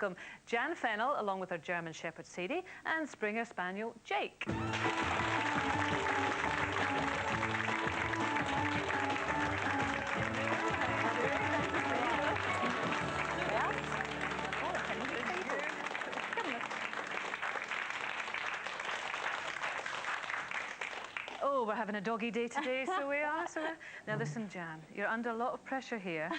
welcome Jan Fennell, along with her German Shepherd Sadie and Springer Spaniel Jake. Oh, we're having a doggy day today, so we are. Now listen, Jan, you're under a lot of pressure here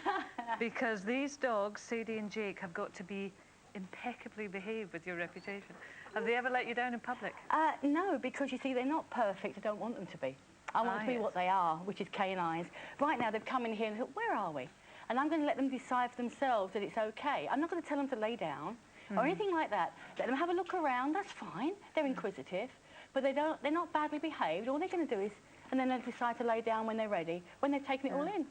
because these dogs, Sadie and Jake, have got to be impeccably behaved with your reputation. Have they ever let you down in public? No, because you see, they're not perfect. I don't want them to be. I want to be what they are, which is canines. Right now, they've come in here and thought, where are we? And I'm going to let them decide for themselves that it's okay. I'm not going to tell them to lay down or anything like that. Let them have a look around. That's fine. They're inquisitive. But they're not badly behaved. All they're going to do is, and then they'll decide to lay down when they're ready, when they've taken it all in.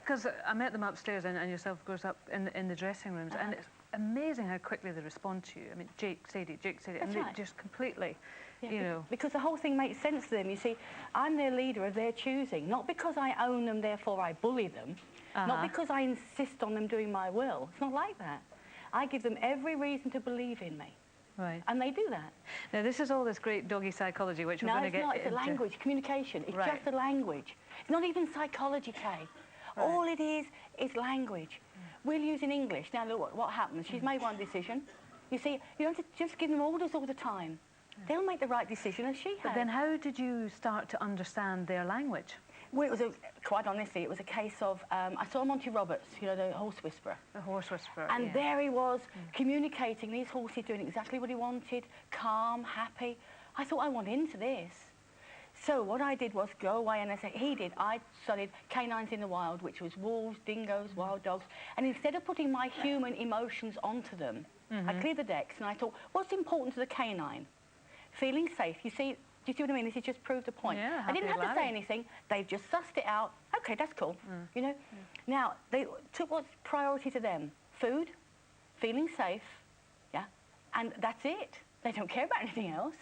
Because I met them upstairs, and yourself goes up in the dressing rooms, and it's amazing how quickly they respond to you. I mean, Jake, Sadie, and they just completely, you know. Because the whole thing makes sense to them. You see, I'm their leader of their choosing, not because I own them, therefore I bully them, not because I insist on them doing my will. It's not like that. I give them every reason to believe in me. Right. And they do that. Now, this is all this great doggy psychology, which we're going to get into. No, it's not. It's a language, communication. It's just a language. It's not even psychology, Kay. All it is language. We'll use in English. Now, look, what happens? She's made one decision. You see, you don't have to just give them orders all the time. They'll make the right decision as she has. But then how did you start to understand their language? Well, it was quite honestly, it was a case of, I saw Monty Roberts, you know, the horse whisperer. The horse whisperer, And there he was, communicating, these horses doing exactly what he wanted, calm, happy. I thought, I want into this. So what I did was go away, and I studied canines in the wild, which was wolves, dingoes, wild dogs, and instead of putting my human emotions onto them, I cleared the decks, and I thought, what's important to the canine? Feeling safe. You see what I mean? This has just proved a point. Yeah, I didn't have to say anything. They've just sussed it out. Okay, that's cool. You know? Now, they took what's priority to them. Food, feeling safe, and that's it. They don't care about anything else.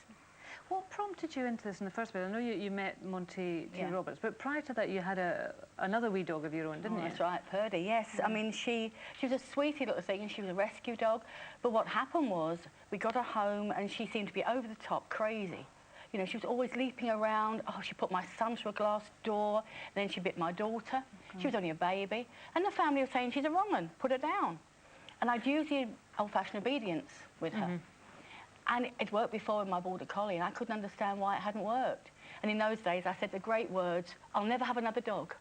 What prompted you into this in the first place? I know you met Monty Roberts, but prior to that you had another wee dog of your own, didn't you? That's right, Purdy, yes. I mean, she was a sweetie little thing, and she was a rescue dog. But what happened was, we got her home, and she seemed to be over the top crazy. You know, she was always leaping around. Oh, she put my son through a glass door. Then she bit my daughter. She was only a baby. And the family was saying, she's a wrong one, put her down. And I'd use the old-fashioned obedience with her. And it worked before with my Border Collie, and I couldn't understand why it hadn't worked. And in those days, I said the great words, I'll never have another dog.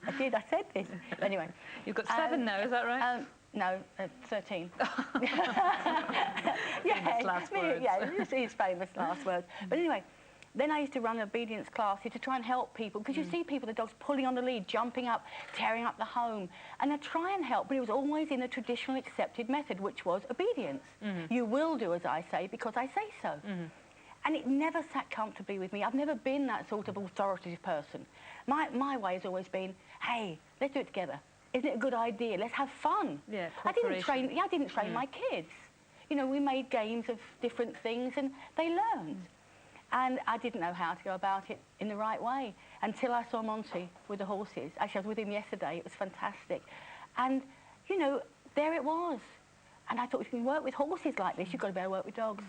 I did, I said this. Anyway. You've got 7 now, is that right? No, 13. Last words. Yeah, his famous last words. But anyway, then I used to run obedience classes to try and help people, because you see people, the dogs pulling on the lead, jumping up, tearing up the home, and I'd try and help, but it was always in the traditional accepted method, which was obedience. You will do as I say because I say so. And it never sat comfortably with me. I've never been that sort of authoritative person. My way has always been, hey, let's do it together. Isn't it a good idea? Let's have fun. Yeah, I didn't train my kids. You know, we made games of different things, and they learned. And I didn't know how to go about it in the right way until I saw Monty with the horses. Actually, I was with him yesterday. It was fantastic. And, you know, there it was. And I thought, if you can work with horses like this, you've got to be able to work with dogs.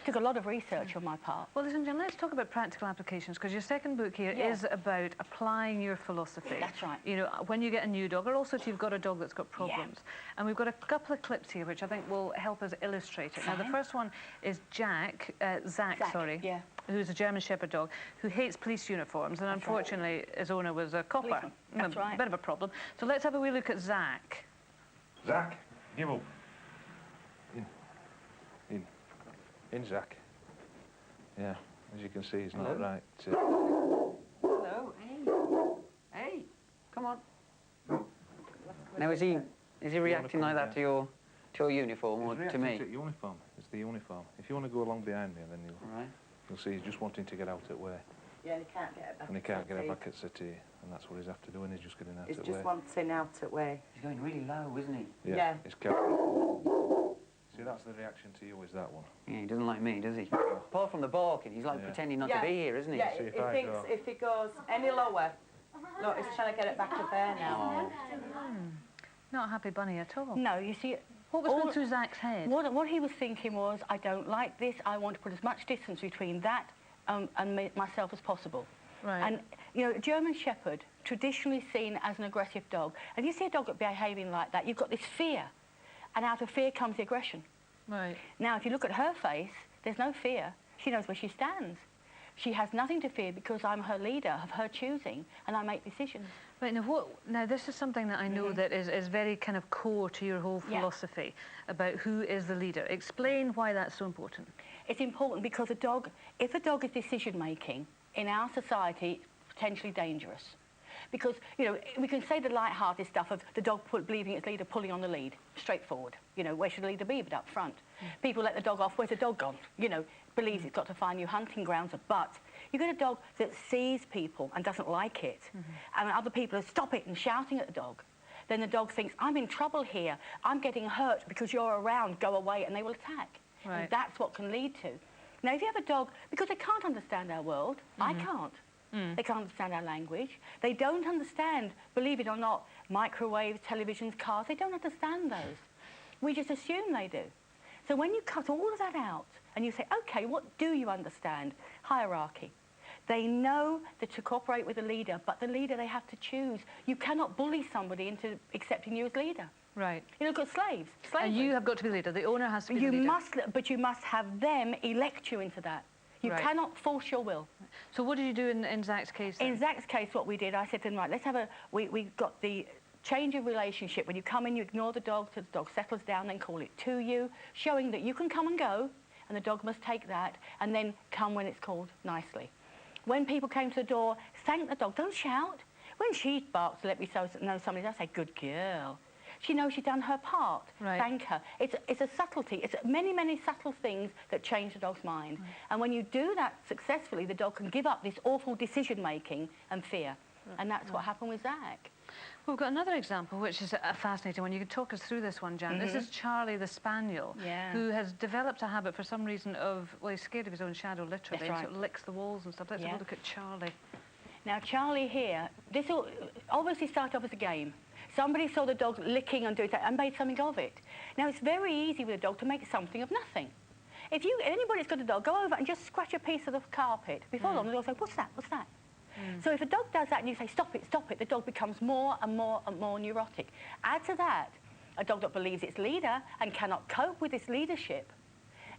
Took a lot of research on my part. Well, listen, Jen, let's talk about practical applications, because your second book here is about applying your philosophy. That's right. You know, when you get a new dog, or also if you've got a dog that's got problems. And we've got a couple of clips here which I think will help us illustrate it. Now, the first one is Zach, who's a German Shepherd dog, who hates police uniforms, and unfortunately his owner was a copper. That's right. A bit of a problem. So let's have a wee look at Zach. Zach, give up. In, Zach. Yeah, as you can see, he's not right. Hello, hey. Hey, come on. Now, is he reacting like that to your uniform or to me? To uniform. It's the uniform. If you want to go along behind me, then you'll see he's just wanting to get out at way. Yeah, and he can't get it back. And he can't get it back at settee, and that's what he's after doing. He's just getting out at way. He's just wanting out at way. He's going really low, isn't he? Yeah. It's careful. See, that's the reaction to you, is that one. Yeah, he doesn't like me, does he? Apart from the barking, he's like pretending not to be here, isn't he? Yeah, he thinks if he goes any lower, look, he's trying to get it back to there now. Not a happy bunny at all. No, you see, What was going through Zach's head? What he was thinking was, I don't like this. I want to put as much distance between that and myself as possible. Right. And, you know, German Shepherd, traditionally seen as an aggressive dog. And if you see a dog behaving like that, you've got this fear. And out of fear comes the aggression. Right. Now, if you look at her face, there's no fear. She knows where she stands. She has nothing to fear because I'm her leader of her choosing, and I make decisions. Right, now this is something that I know that is very kind of core to your whole philosophy about who is the leader. Explain why that's so important. It's important because if a dog is decision-making, in our society, it's potentially dangerous. Because, you know, we can say the light-hearted stuff of the dog believing its leader pulling on the lead, straightforward. You know, where should the leader be but up front? People let the dog off, where's the dog gone? You know, believes it's got to find new hunting grounds, but you get a dog that sees people and doesn't like it, and other people are stop it and shouting at the dog. Then the dog thinks, I'm in trouble here, I'm getting hurt because you're around, go away, and they will attack. Right. And that's what can lead to. Now, if you have a dog, because they can't understand our world, I can't. They can't understand our language. They don't understand, believe it or not, microwaves, televisions, cars. They don't understand those. We just assume they do. So when you cut all of that out and you say, OK, what do you understand? Hierarchy. They know that to cooperate with a leader, but the leader they have to choose. You cannot bully somebody into accepting you as leader. Right. You look at slaves. And you have got to be leader. The owner has to be the leader. But you must have them elect you into that. You cannot force your will. So what did you do in Zach's case then? In Zach's case, what we did, I said to him, right, let's have we got the change of relationship. When you come in, you ignore the dog till the dog settles down, then call it to you, showing that you can come and go, and the dog must take that, and then come when it's called nicely. When people came to the door, thank the dog, don't shout. When she barks to let me know somebody, I say, good girl. She knows she's done her part. Right. Thank her. It's a subtlety. It's many, many subtle things that change the dog's mind. Right. And when you do that successfully, the dog can give up this awful decision-making and fear. Right. And that's what happened with Zach. We've got another example, which is a fascinating one. You could talk us through this one, Jan. This is Charlie the Spaniel, who has developed a habit for some reason of, well, he's scared of his own shadow, literally. That's right. He sort of licks the walls and stuff. Let's have a look at Charlie. Now, Charlie here, this will obviously start off as a game. Somebody saw the dog licking and doing that and made something of it. Now, it's very easy with a dog to make something of nothing. If anybody's got a dog, go over and just scratch a piece of the carpet. Before long, the dog will say, what's that, what's that? So if a dog does that and you say, stop it, the dog becomes more and more and more neurotic. Add to that, a dog that believes its leader and cannot cope with its leadership.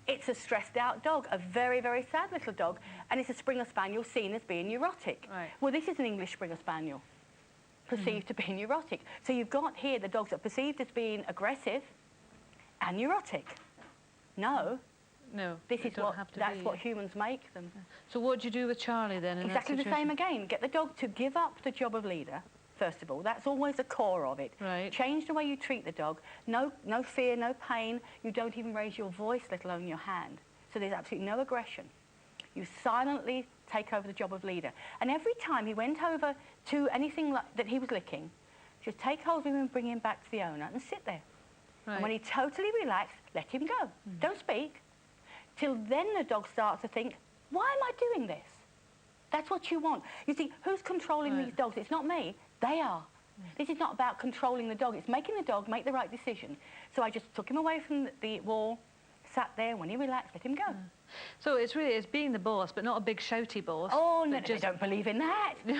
It's a stressed out dog, a very, very sad little dog, and it's a Springer Spaniel seen as being neurotic. Right. Well, this is an English Springer Spaniel, perceived to be neurotic. So you've got here the dogs that are perceived as being aggressive and neurotic. No. No, that's what humans make them. So what do you do with Charlie then? Exactly the same again. Get the dog to give up the job of leader, first of all. That's always the core of it. Right. Change the way you treat the dog. No fear, no pain. You don't even raise your voice, let alone your hand. So there's absolutely no aggression. You silently take over the job of leader. And every time he went over to anything that he was licking, just take hold of him and bring him back to the owner and sit there. Right. And when he totally relaxed, let him go. Don't speak. Till then the dog starts to think, why am I doing this? That's what you want. You see, who's controlling these dogs? It's not me. They are. This is not about controlling the dog. It's making the dog make the right decision. So I just took him away from the wall, sat there. When he relaxed, let him go. So it's being the boss, but not a big shouty boss. Oh, no, they don't believe in that. They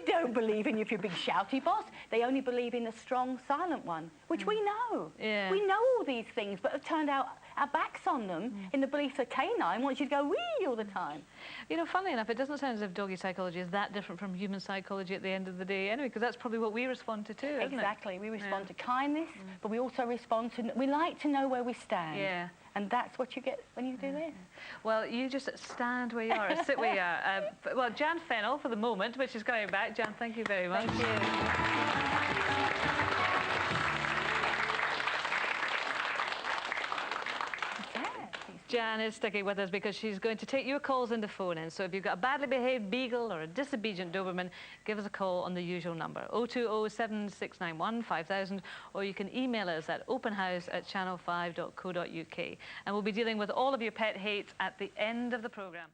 don't believe in you if you're a big shouty boss. They only believe in a strong, silent one, which we know. Yeah. We know all these things, but have turned out our backs on them in the belief that canine wants you to go wee all the time. You know, funnily enough, it doesn't sound as if doggy psychology is that different from human psychology at the end of the day anyway, because that's probably what we respond to too, isn't it? Exactly. We respond to kindness, but we also respond to... We like to know where we stand. Yeah. And that's what you get when you do this. Well, you just stand where you are, or sit where you are. Well, Jan Fennell for the moment, which is coming back. Jan, thank you very much. Thank you. Jan is sticking with us because she's going to take your calls into phone-in. So if you've got a badly behaved beagle or a disobedient Doberman, give us a call on the usual number, 020 5000, or you can email us at openhouse@channel5.co.uk. And we'll be dealing with all of your pet hates at the end of the programme.